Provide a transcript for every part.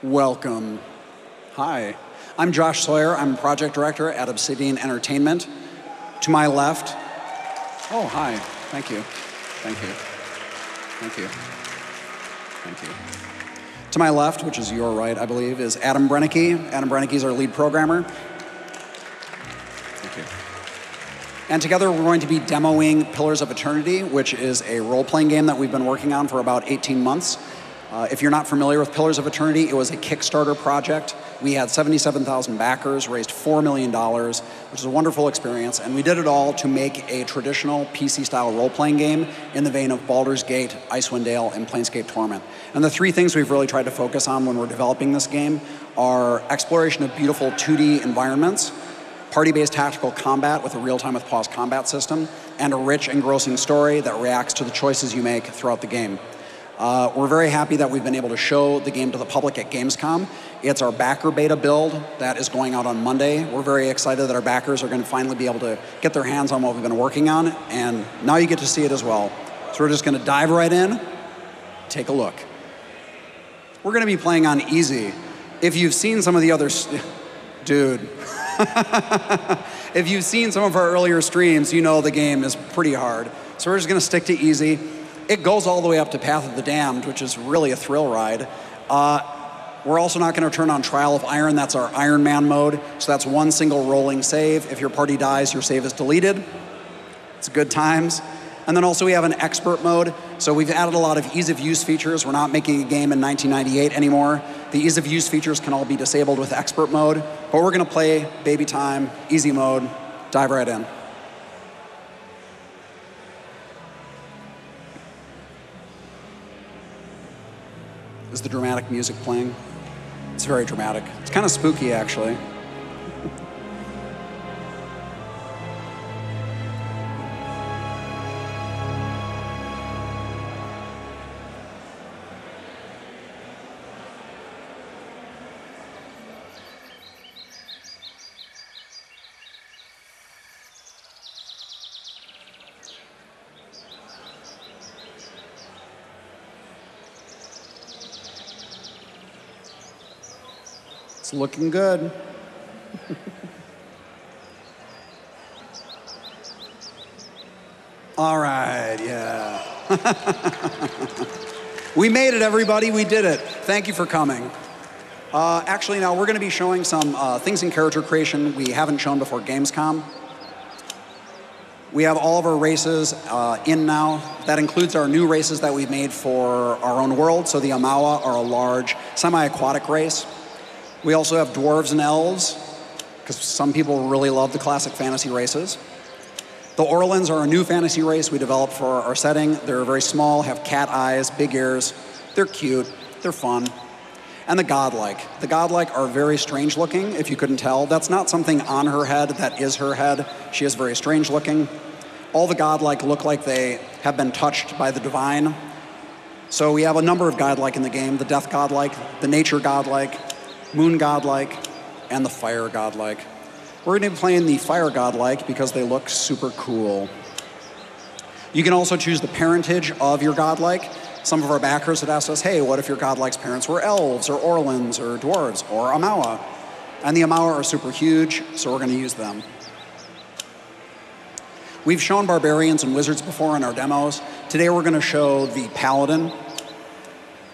Welcome. Hi, I'm Josh Sawyer. I'm project director at Obsidian Entertainment. To my left, oh, hi, thank you. Thank you. Thank you. Thank you. To my left, which is your right, I believe, is Adam Brennecke. Adam Brennecke is our lead programmer. Thank you. And together we're going to be demoing Pillars of Eternity, which is a role-playing game that we've been working on for about 18 months. If you're not familiar with Pillars of Eternity, it was a Kickstarter project. We had 77,000 backers, raised $4 million, which is a wonderful experience, and we did it all to make a traditional PC-style role-playing game in the vein of Baldur's Gate, Icewind Dale, and Planescape Torment. And the three things we've really tried to focus on when we're developing this game are exploration of beautiful 2D environments, party-based tactical combat with a real-time with pause combat system, and a rich, engrossing story that reacts to the choices you make throughout the game. We're very happy that we've been able to show the game to the public at Gamescom. It's our backer beta build that is going out on Monday. We're very excited that our backers are going to finally be able to get their hands on what we've been working on, and now you get to see it as well. So we're just going to dive right in, take a look. We're going to be playing on easy. If you've seen some of the other... Dude. If you've seen some of our earlier streams, you know the game is pretty hard. So we're just going to stick to easy. It goes all the way up to Path of the Damned, which is really a thrill ride. We're also not going to turn on Trial of Iron. That's our Iron Man mode. So that's one single rolling save. If your party dies, your save is deleted. It's good times. And then also we have an expert mode. So we've added a lot of ease of use features. We're not making a game in 1998 anymore. The ease of use features can all be disabled with expert mode. But we're going to play baby time, easy mode, dive right in. Is the dramatic music playing? It's very dramatic. It's kind of spooky, actually. It's looking good. All right, yeah. We made it, everybody. We did it. Thank you for coming. Actually, now we're going to be showing some things in character creation we haven't shown before Gamescom. We have all of our races in now. That includes our new races that we've made for our own world. So the Amawa are a large semi-aquatic race. We also have dwarves and elves, because some people really love the classic fantasy races. The Orlans are a new fantasy race we developed for our setting. They're very small, have cat eyes, big ears. They're cute, they're fun. And the Godlike. The Godlike are very strange looking, if you couldn't tell. That's not something on her head, that is her head. She is very strange looking. All the Godlike look like they have been touched by the divine. So we have a number of Godlike in the game. The Death Godlike, the Nature Godlike, Moon Godlike, and the Fire Godlike. We're going to be playing the Fire Godlike because they look super cool. You can also choose the parentage of your Godlike. Some of our backers had asked us, hey, what if your Godlike's parents were elves, or Orlans, or dwarves, or Amawa? And the Amawa are super huge, so we're going to use them. We've shown barbarians and wizards before in our demos. Today we're going to show the Paladin.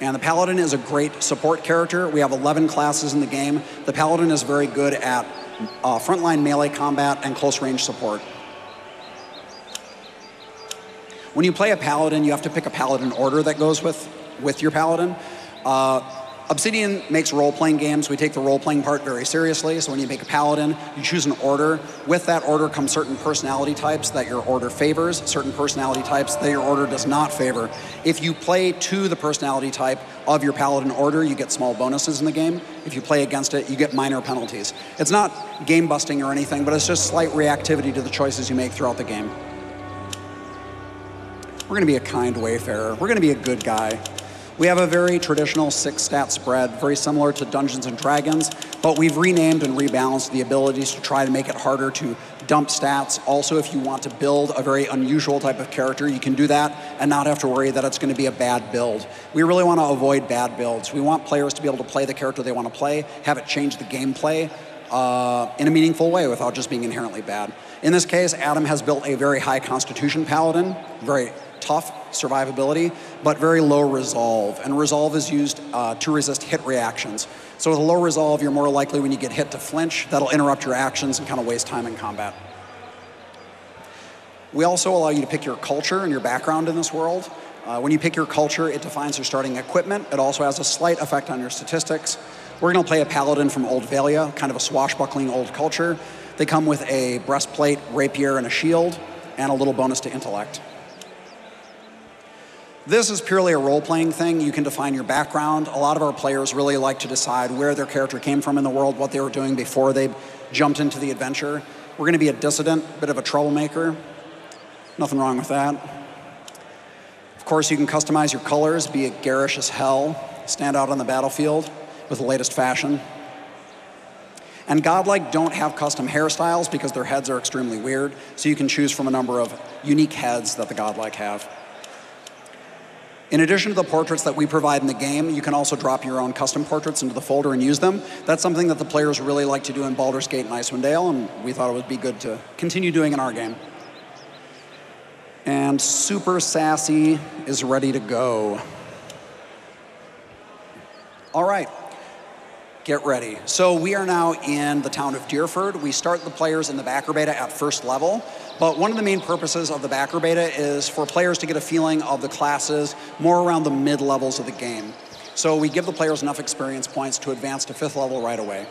And the Paladin is a great support character. We have 11 classes in the game. The Paladin is very good at frontline melee combat and close-range support. When you play a Paladin, you have to pick a Paladin order that goes with your Paladin. Obsidian makes role-playing games. We take the role-playing part very seriously. So when you make a Paladin, you choose an order. With that order comes certain personality types that your order favors, certain personality types that your order does not favor. If you play to the personality type of your Paladin order, you get small bonuses in the game. If you play against it, you get minor penalties. It's not game-busting or anything, but it's just slight reactivity to the choices you make throughout the game. We're going to be a kind wayfarer. We're going to be a good guy. We have a very traditional 6-stat spread, very similar to Dungeons & Dragons. But we've renamed and rebalanced the abilities to try to make it harder to dump stats. Also, if you want to build a very unusual type of character, you can do that and not have to worry that it's going to be a bad build. We really want to avoid bad builds. We want players to be able to play the character they want to play, have it change the gameplay in a meaningful way without just being inherently bad. In this case, Adam has built a very high constitution paladin, very tough survivability, but very low resolve. And resolve is used to resist hit reactions. So with a low resolve, you're more likely when you get hit to flinch. That'll interrupt your actions and kind of waste time in combat. We also allow you to pick your culture and your background in this world. When you pick your culture, it defines your starting equipment. It also has a slight effect on your statistics. We're going to play a paladin from Old Valia, kind of a swashbuckling old culture. They come with a breastplate, rapier, and a shield, and a little bonus to intellect. This is purely a role-playing thing. You can define your background. A lot of our players really like to decide where their character came from in the world, what they were doing before they jumped into the adventure. We're going to be a dissident, a bit of a troublemaker. Nothing wrong with that. Of course, you can customize your colors, be it garish as hell, stand out on the battlefield with the latest fashion. And Godlike don't have custom hairstyles because their heads are extremely weird, so you can choose from a number of unique heads that the Godlike have. In addition to the portraits that we provide in the game, you can also drop your own custom portraits into the folder and use them. That's something that the players really like to do in Baldur's Gate and Icewind Dale, and we thought it would be good to continue doing in our game. And Super Sassy is ready to go. All right, get ready. So we are now in the town of Deerford. We start the players in the backer beta at first level. But one of the main purposes of the backer beta is for players to get a feeling of the classes more around the mid-levels of the game. So we give the players enough experience points to advance to 5th level right away.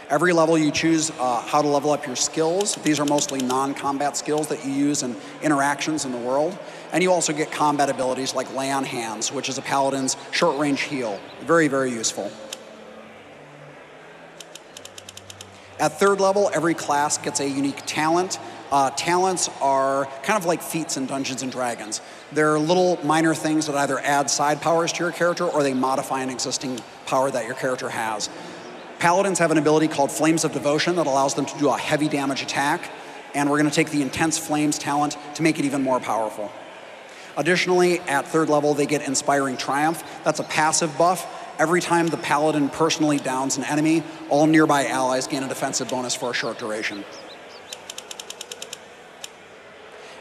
Every level you choose how to level up your skills. These are mostly non-combat skills that you use in interactions in the world. And you also get combat abilities like Lay on Hands, which is a paladin's short-range heal. Very, very useful. At 3rd level, every class gets a unique talent. Talents are kind of like feats in Dungeons & Dragons. They're little minor things that either add side powers to your character or they modify an existing power that your character has. Paladins have an ability called Flames of Devotion that allows them to do a heavy damage attack, and we're going to take the Intense Flames talent to make it even more powerful. Additionally, at 3rd level, they get Inspiring Triumph. That's a passive buff. Every time the Paladin personally downs an enemy, all nearby allies gain a defensive bonus for a short duration.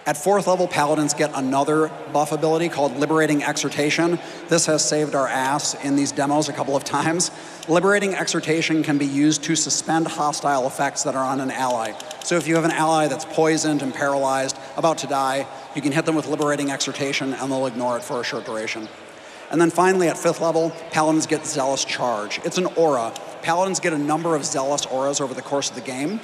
At 4th level, Paladins get another buff ability called Liberating Exhortation. This has saved our ass in these demos a couple of times. Liberating Exhortation can be used to suspend hostile effects that are on an ally. So if you have an ally that's poisoned and paralyzed, about to die, you can hit them with Liberating Exhortation and they'll ignore it for a short duration. And then finally, at 5th level, Paladins get Zealous Charge. It's an aura. Paladins get a number of Zealous auras over the course of the game.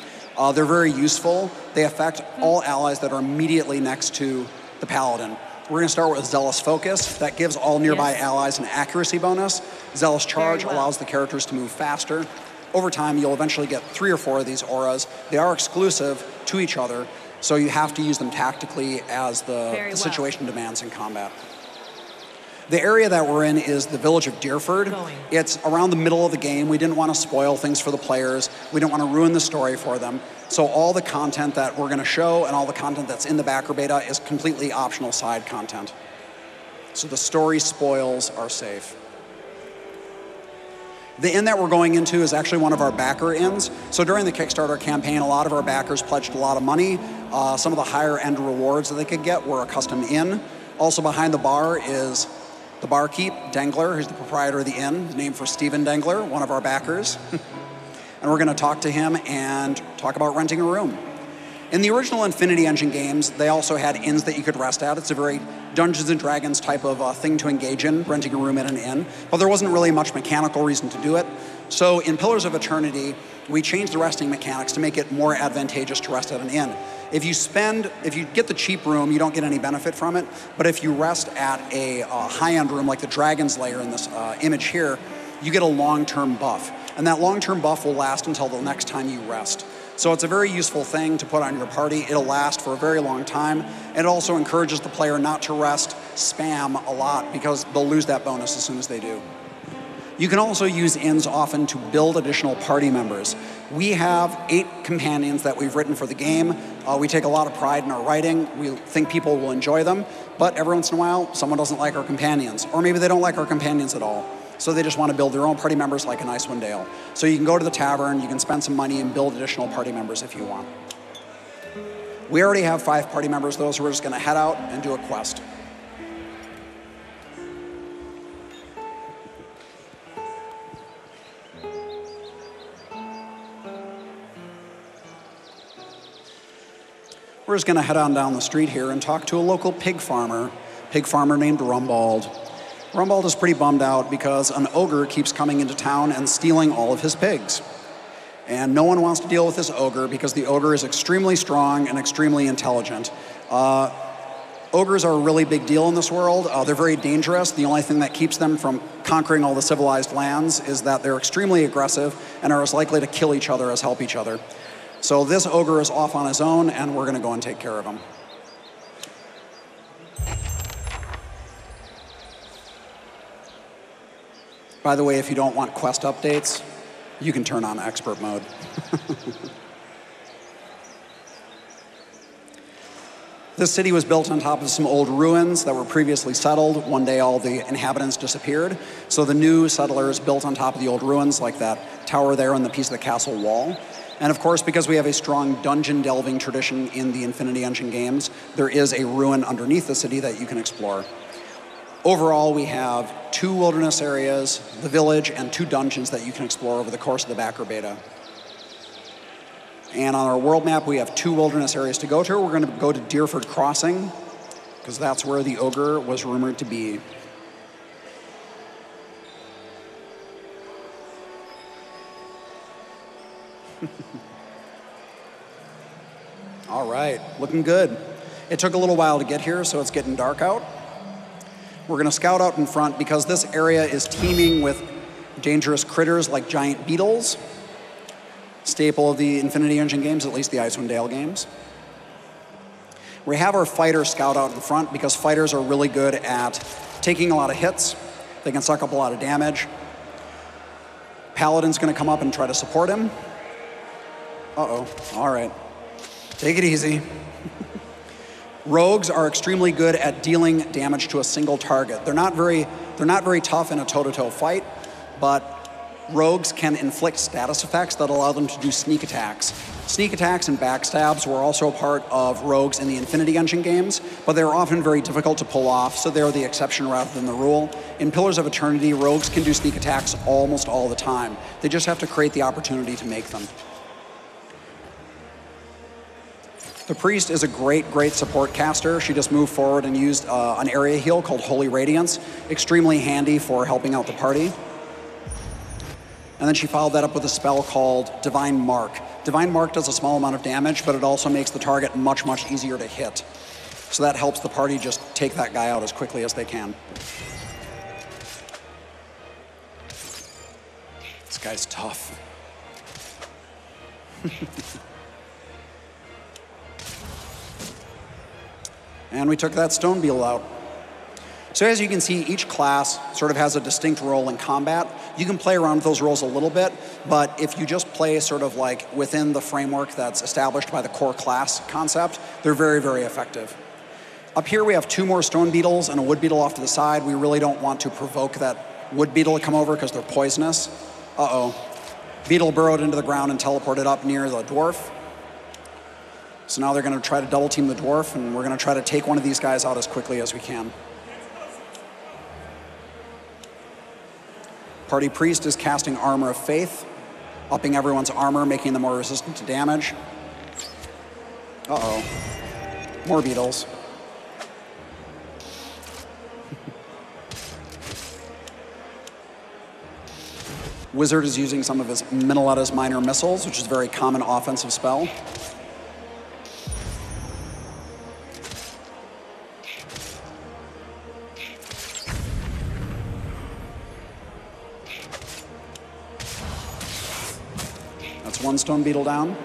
They're very useful. They affect all allies that are immediately next to the Paladin. We're going to start with Zealous Focus. That gives all nearby allies an accuracy bonus. Zealous Charge allows the characters to move faster. Over time, you'll eventually get 3 or 4 of these auras. They are exclusive to each other, so you have to use them tactically as the situation demands in combat. The area that we're in is the village of Deerford. It's around the middle of the game. We didn't want to spoil things for the players. We didn't want to ruin the story for them. So all the content that we're going to show and all the content that's in the backer beta is completely optional side content. So the story spoils are safe. The inn that we're going into is actually one of our backer inns. So during the Kickstarter campaign, a lot of our backers pledged a lot of money. Some of the higher end rewards that they could get were a custom inn. Also behind the bar is the barkeep, Dengler, who's the proprietor of the inn, named for Stephen Dengler, one of our backers. And we're going to talk to him and talk about renting a room. In the original Infinity Engine games, they also had inns that you could rest at. It's a very Dungeons & Dragons type of thing to engage in, renting a room at an inn. But there wasn't really much mechanical reason to do it. So in Pillars of Eternity, we changed the resting mechanics to make it more advantageous to rest at an inn. If you get the cheap room, you don't get any benefit from it. But if you rest at a high-end room like the Dragon's Lair in this image here, you get a long-term buff. And that long-term buff will last until the next time you rest. So it's a very useful thing to put on your party. It'll last for a very long time. And it also encourages the player not to rest spam a lot because they'll lose that bonus as soon as they do. You can also use inns often to build additional party members. We have 8 companions that we've written for the game. We take a lot of pride in our writing. We think people will enjoy them, but every once in a while, someone doesn't like our companions, or maybe they don't like our companions at all. So they just want to build their own party members like in Icewind Dale. So you can go to the tavern, you can spend some money and build additional party members if you want. We already have 5 party members though, so we're just going to head out and do a quest. We're just going to head on down the street here and talk to a local pig farmer named Rumbald. Rumbald is pretty bummed out because an ogre keeps coming into town and stealing all of his pigs. And no one wants to deal with this ogre because the ogre is extremely strong and extremely intelligent. Ogres are a really big deal in this world. They're very dangerous. The only thing that keeps them from conquering all the civilized lands is that they're extremely aggressive and are as likely to kill each other as help each other. So this ogre is off on his own, and we're going to go and take care of him. By the way, if you don't want quest updates, you can turn on expert mode. This city was built on top of some old ruins that were previously settled. One day all the inhabitants disappeared, so the new settlers built on top of the old ruins, like that tower there and the piece of the castle wall. And of course, because we have a strong dungeon delving tradition in the Infinity Engine games, there is a ruin underneath the city that you can explore. Overall, we have 2 wilderness areas, the village, and 2 dungeons that you can explore over the course of the backer beta. And on our world map, we have 2 wilderness areas to go to. We're going to go to Deerford Crossing, because that's where the ogre was rumored to be. All right, looking good. It took a little while to get here, so it's getting dark out. We're going to scout out in front because this area is teeming with dangerous critters like giant beetles, staple of the Infinity Engine games, at least the Icewind Dale games. We have our fighter scout out in front because fighters are really good at taking a lot of hits. They can suck up a lot of damage. Paladin's going to come up and try to support him. Uh-oh, all right. Take it easy. Rogues are extremely good at dealing damage to a single target. They're not very tough in a toe-to-toe fight, but rogues can inflict status effects that allow them to do sneak attacks. Sneak attacks and backstabs were also part of rogues in the Infinity Engine games, but they're often very difficult to pull off, so they're the exception rather than the rule. In Pillars of Eternity, rogues can do sneak attacks almost all the time. They just have to create the opportunity to make them. The priest is a great support caster. She just moved forward and used an area heal called Holy Radiance. Extremely handy for helping out the party. And then she followed that up with a spell called Divine Mark. Divine Mark does a small amount of damage, but it also makes the target much easier to hit. So that helps the party just take that guy out as quickly as they can. This guy's tough. And we took that stone beetle out. So as you can see, each class sort of has a distinct role in combat. You can play around with those roles a little bit, but if you just play sort of like within the framework that's established by the core class concept, they're very effective. Up here we have 2 more stone beetles and a wood beetle off to the side. We really don't want to provoke that wood beetle to come over because they're poisonous. Uh-oh. Beetle burrowed into the ground and teleported up near the dwarf. So now they're going to try to double team the dwarf, and we're going to try to take one of these guys out as quickly as we can. Party priest is casting Armor of Faith, upping everyone's armor, making them more resistant to damage. Uh-oh. More beetles. Wizard is using some of his Minneletta's Minor Missiles, which is a very common offensive spell. One stone beetle down.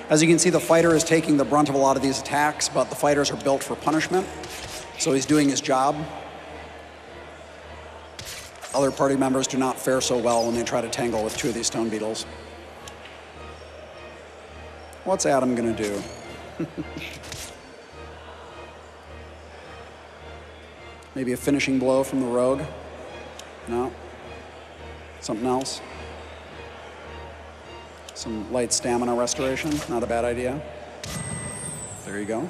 As you can see, the fighter is taking the brunt of a lot of these attacks, but the fighters are built for punishment, so he's doing his job. Other party members do not fare so well when they try to tangle with 2 of these stone beetles. What's Adam gonna do? Maybe a finishing blow from the rogue? No? Something else? Some light stamina restoration, not a bad idea. There you go.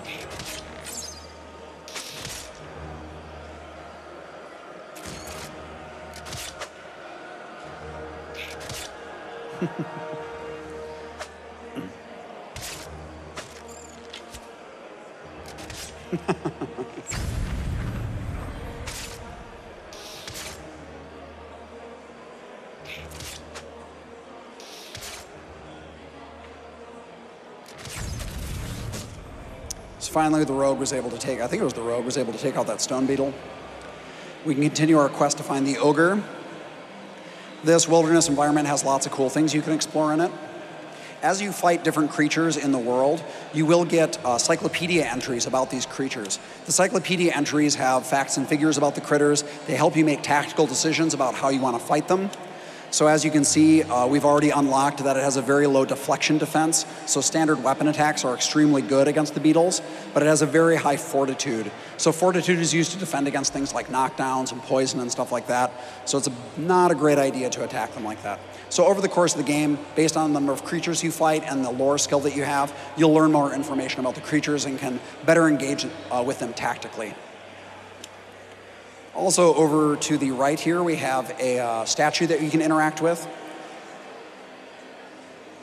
So finally the rogue was able to take, I think it was the rogue was able to take out that stone beetle. We can continue our quest to find the ogre. This wilderness environment has lots of cool things you can explore in it. As you fight different creatures in the world, you will get cyclopedia entries about these creatures. The cyclopedia entries have facts and figures about the critters. They help you make tactical decisions about how you want to fight them. So as you can see, we've already unlocked that it has a very low deflection defense, so standard weapon attacks are extremely good against the beetles, but it has a very high fortitude. So fortitude is used to defend against things like knockdowns and poison and stuff like that, so it's not a great idea to attack them like that. So over the course of the game, based on the number of creatures you fight and the lore skill that you have, you'll learn more information about the creatures and can better engage with them tactically. Also, over to the right here, we have a statue that you can interact with.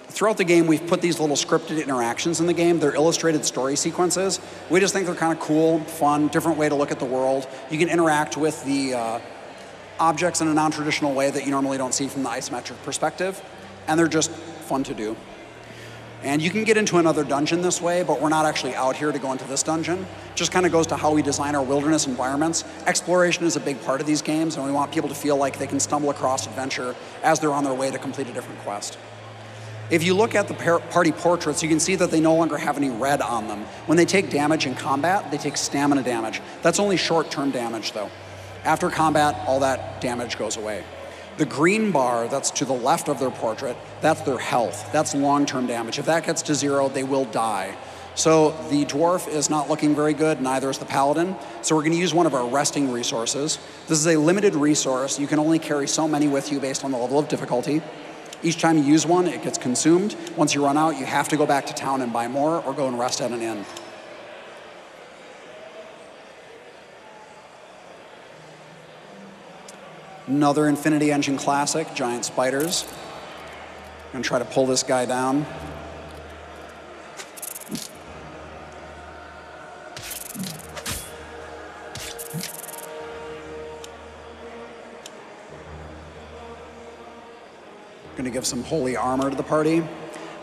Throughout the game, we've put these little scripted interactions in the game. They're illustrated story sequences. We just think they're kind of cool, fun, different way to look at the world. You can interact with the objects in a non-traditional way that you normally don't see from the isometric perspective, and they're just fun to do. And you can get into another dungeon this way, but we're not actually out here to go into this dungeon. Just kind of goes to how we design our wilderness environments. Exploration is a big part of these games, and we want people to feel like they can stumble across adventure as they're on their way to complete a different quest. If you look at the party portraits, you can see that they no longer have any red on them. When they take damage in combat, they take stamina damage. That's only short-term damage, though. After combat, all that damage goes away. The green bar that's to the left of their portrait, that's their health. That's long-term damage. If that gets to 0, they will die. So the dwarf is not looking very good, neither is the paladin. So we're going to use one of our resting resources. This is a limited resource. You can only carry so many with you based on the level of difficulty. Each time you use one, it gets consumed. Once you run out, you have to go back to town and buy more or go and rest at an inn. Another Infinity Engine classic, giant spiders. I'm going to try to pull this guy down. Going to give some holy armor to the party.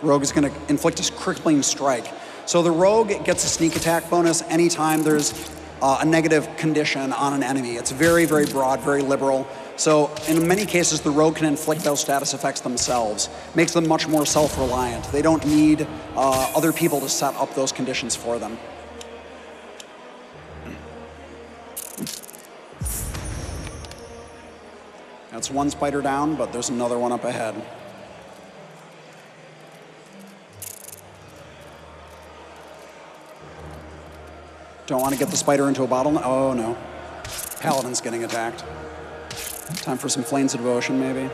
Rogue is going to inflict a crippling strike. So the rogue gets a sneak attack bonus anytime there's a negative condition on an enemy. It's very, very broad, very liberal. So in many cases, the rogue can inflict those status effects themselves. Makes them much more self-reliant. They don't need other people to set up those conditions for them. That's one spider down, but there's another one up ahead. Don't want to get the spider into a bottle. Oh no. Paladin's getting attacked. Time for some Flames of Devotion, maybe.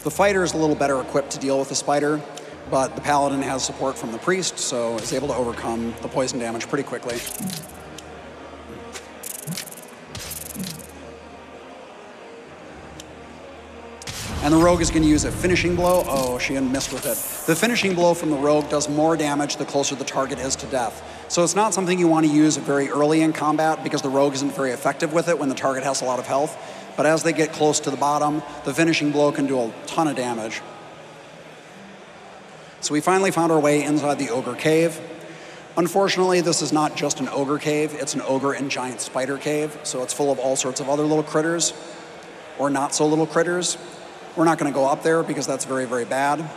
The fighter is a little better equipped to deal with the spider, but the paladin has support from the priest, so is able to overcome the poison damage pretty quickly. And the rogue is going to use a finishing blow. Oh, she missed with it. The finishing blow from the rogue does more damage the closer the target is to death. So it's not something you want to use very early in combat because the rogue isn't very effective with it when the target has a lot of health. But as they get close to the bottom, the finishing blow can do a ton of damage. So we finally found our way inside the ogre cave. Unfortunately, this is not just an ogre cave. It's an ogre and giant spider cave. So it's full of all sorts of other little critters, or not so little critters. We're not going to go up there because that's very, very bad.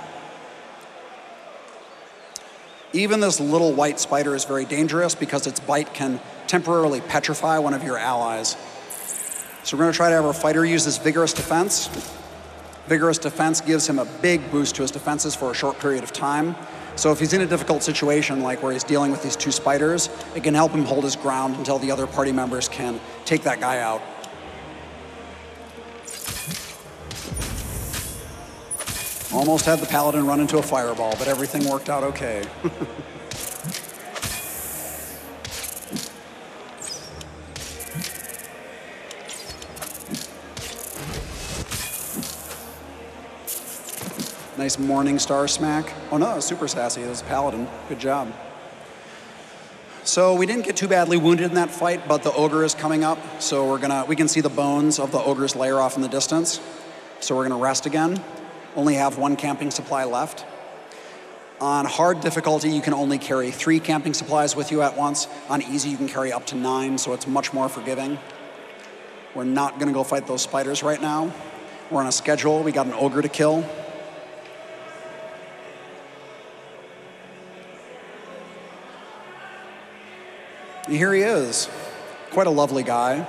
Even this little white spider is very dangerous because its bite can temporarily petrify one of your allies. So we're going to try to have our fighter use this Vigorous Defense. Vigorous Defense gives him a big boost to his defenses for a short period of time. So if he's in a difficult situation, like where he's dealing with these two spiders, it can help him hold his ground until the other party members can take that guy out. Almost had the Paladin run into a fireball, but everything worked out okay. Nice Morning Star smack. Oh no, that was super sassy. It was Paladin. Good job. So we didn't get too badly wounded in that fight, but the ogre is coming up. So we can see the bones of the ogre's lair off in the distance. So we're gonna rest again. Only have 1 camping supply left. On hard difficulty, you can only carry 3 camping supplies with you at once. On easy, you can carry up to 9, so it's much more forgiving. We're not gonna go fight those spiders right now. We're on a schedule. We got an ogre to kill. And here he is. Quite a lovely guy.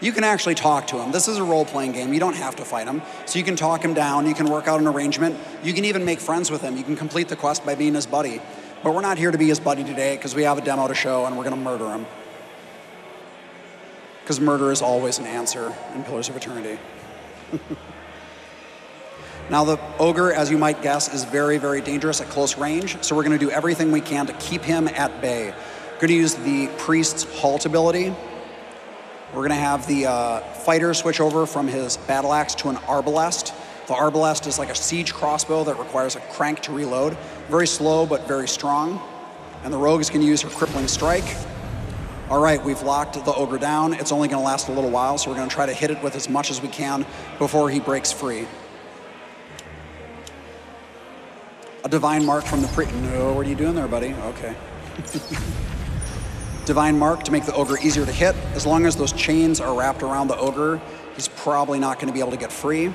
You can actually talk to him. This is a role-playing game. You don't have to fight him. So you can talk him down. You can work out an arrangement. You can even make friends with him. You can complete the quest by being his buddy. But we're not here to be his buddy today because we have a demo to show and we're going to murder him. Because murder is always an answer in Pillars of Eternity. Now the ogre, as you might guess, is very, very dangerous at close range. So we're going to do everything we can to keep him at bay. We're going to use the Priest's Halt ability. We're going to have the fighter switch over from his battle axe to an arbalest. The arbalest is like a siege crossbow that requires a crank to reload. Very slow, but very strong. And the rogue is going to use her crippling strike. All right, we've locked the ogre down. It's only going to last a little while, so we're going to try to hit it with as much as we can before he breaks free. A divine mark from the priest. No, what are you doing there, buddy? Okay. Divine mark to make the ogre easier to hit. As long as those chains are wrapped around the ogre, he's probably not going to be able to get free.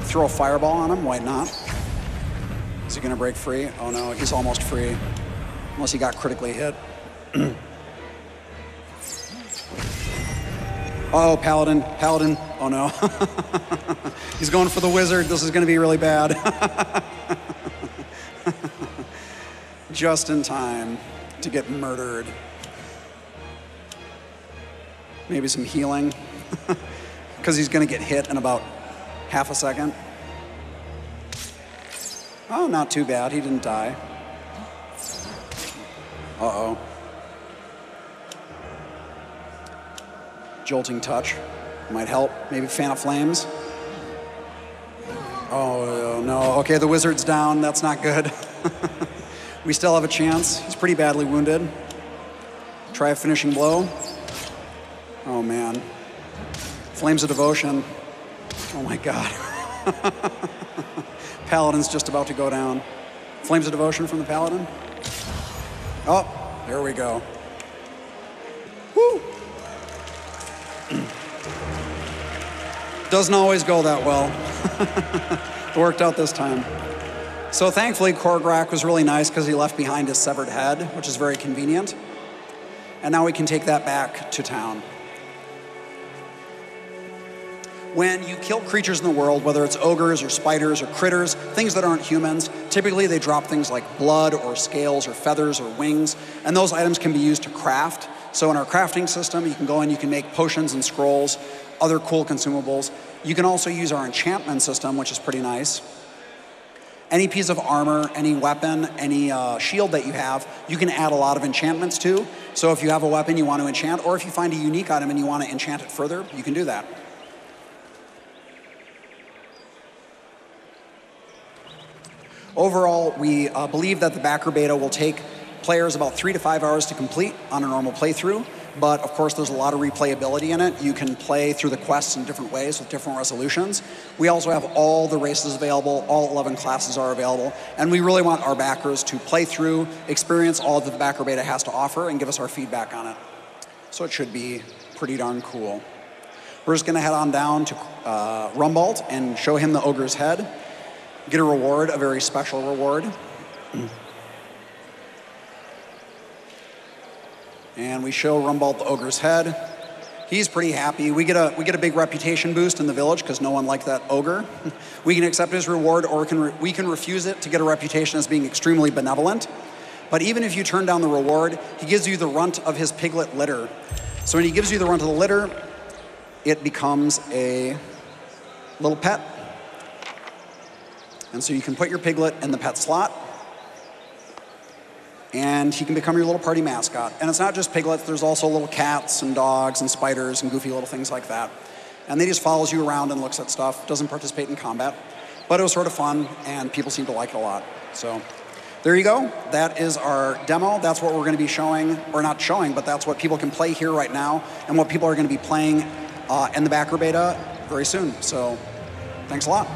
Throw a fireball on him, why not? Is he going to break free? Oh no, he's almost free. Unless he got critically hit. Oh, Paladin, Paladin. Oh no. He's going for the wizard. This is going to be really bad. Just in time to get murdered. Maybe some healing. Because he's going to get hit in about half a second. Oh, not too bad. He didn't die. Uh-oh. Jolting touch might help. Maybe fan of flames. Oh, no. Okay, the wizard's down. That's not good. We still have a chance. He's pretty badly wounded. Try a finishing blow. Oh, man. Flames of Devotion. Oh, my God. Paladin's just about to go down. Flames of Devotion from the Paladin. Oh, there we go. Woo! Doesn't always go that well. It worked out this time. So thankfully, Korgrak was really nice because he left behind his severed head, which is very convenient. And now we can take that back to town. When you kill creatures in the world, whether it's ogres or spiders or critters, things that aren't humans, typically they drop things like blood or scales or feathers or wings, and those items can be used to craft. So in our crafting system, you can go in, you can make potions and scrolls, other cool consumables. You can also use our enchantment system, which is pretty nice. Any piece of armor, any weapon, any shield that you have, you can add a lot of enchantments to. So if you have a weapon you want to enchant, or if you find a unique item and you want to enchant it further, you can do that. Overall, we believe that the backer beta will take players about 3 to 5 hours to complete on a normal playthrough. But of course, there's a lot of replayability in it. You can play through the quests in different ways with different resolutions. We also have all the races available, all 11 classes are available, and we really want our backers to play through, experience all that the backer beta has to offer, and give us our feedback on it. So it should be pretty darn cool. We're just going to head on down to Rumbold and show him the ogre's head. Get a reward, a very special reward. And we show Rumbold the ogre's head. He's pretty happy. We get a big reputation boost in the village because no one liked that ogre. We can accept his reward, or we can refuse it to get a reputation as being extremely benevolent. But even if you turn down the reward, he gives you the runt of his piglet litter. So when he gives you the runt of the litter, it becomes a little pet. And so you can put your piglet in the pet slot, and he can become your little party mascot. And it's not just piglets, there's also little cats and dogs and spiders and goofy little things like that. And they just follows you around and looks at stuff, doesn't participate in combat. But it was sort of fun, and people seem to like it a lot. So there you go. That is our demo. That's what we're going to be showing, or not showing, but that's what people can play here right now, and what people are going to be playing in the backer beta very soon. So thanks a lot.